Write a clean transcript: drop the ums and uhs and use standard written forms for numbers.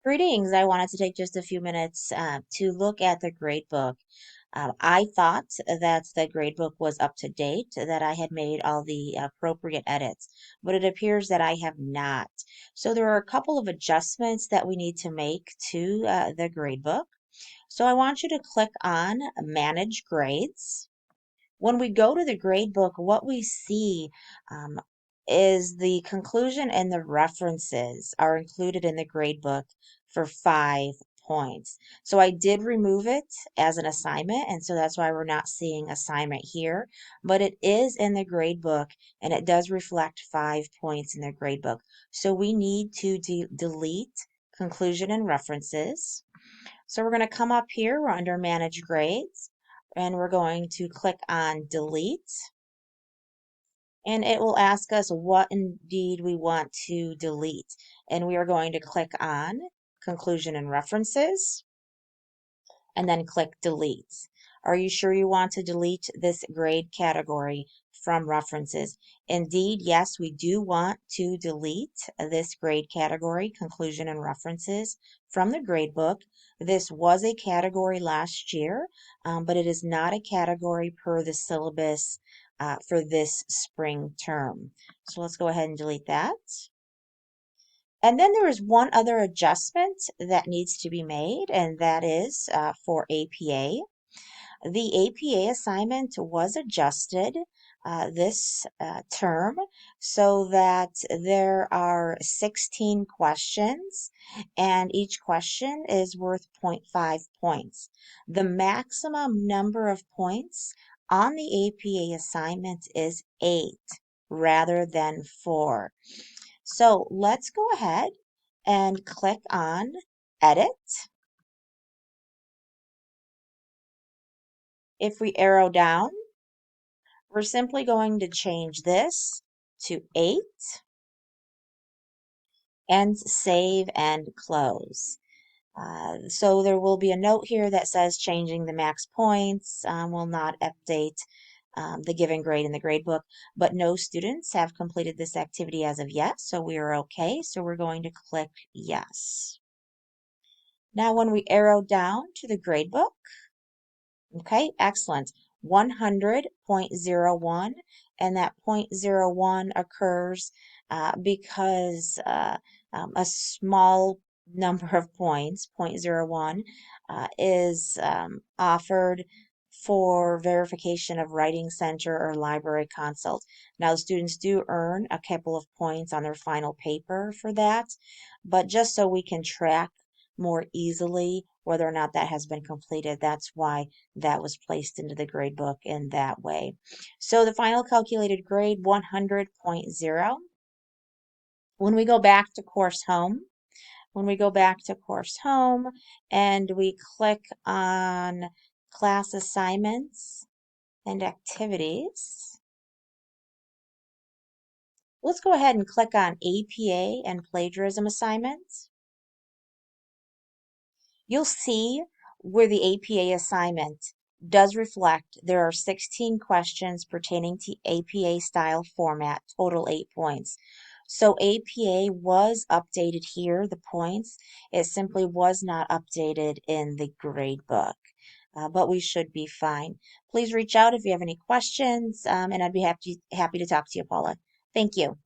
Greetings. I wanted to take just a few minutes to look at the grade book. I thought that the grade book was up to date, that I had made all the appropriate edits, but it appears that I have not. So there are a couple of adjustments that we need to make to the grade book. So I want you to click on Manage Grades. When we go to the grade book, what we see um, is the conclusion and the references are included in the grade book for 5 points. So I did remove it as an assignment, and so that's why we're not seeing assignment here, but it is in the grade book and it does reflect 5 points in the grade book. So we need to delete conclusion and references. So we're going to come up here, we're under Manage Grades, and we're going to click on Delete, and it will ask us what indeed we want to delete. And we are going to click on Conclusion and References, and then click Delete. Are you sure you want to delete this grade category from references? Indeed, yes, we do want to delete this grade category, conclusion and references, from the grade book. This was a category last year, but it is not a category per the syllabus for this spring term. So let's go ahead and delete that. And then there is one other adjustment that needs to be made, and that is for APA. The APA assignment was adjusted this term so that there are 16 questions and each question is worth zero point 0.5 points. The maximum number of points on the APA assignment is 8 rather than 4. So let's go ahead and click on Edit. If we arrow down, we're simply going to change this to 8 and save and close. So there will be a note here that says changing the max points will not update the given grade in the gradebook, but no students have completed this activity as of yet, so we are okay. So we're going to click yes. Now when we arrow down to the gradebook, okay, excellent. 100.01, and that point zero 0.01 occurs because a small number of points, point zero 0.01, is offered for verification of Writing Center or Library Consult. Now, the students do earn a couple of points on their final paper for that, but just so we can track more easily whether or not that has been completed, that's why that was placed into the grade book in that way. So the final calculated grade, 100.0. When we go back to Course Home, and we click on class assignments and activities, let's go ahead and click on APA and plagiarism assignments. You'll see where the APA assignment does reflect there are 16 questions pertaining to APA style format, total 8 points. So APA was updated here, the points. It simply was not updated in the grade book. But we should be fine. Please reach out if you have any questions, and I'd be happy to talk to you, Paula. Thank you.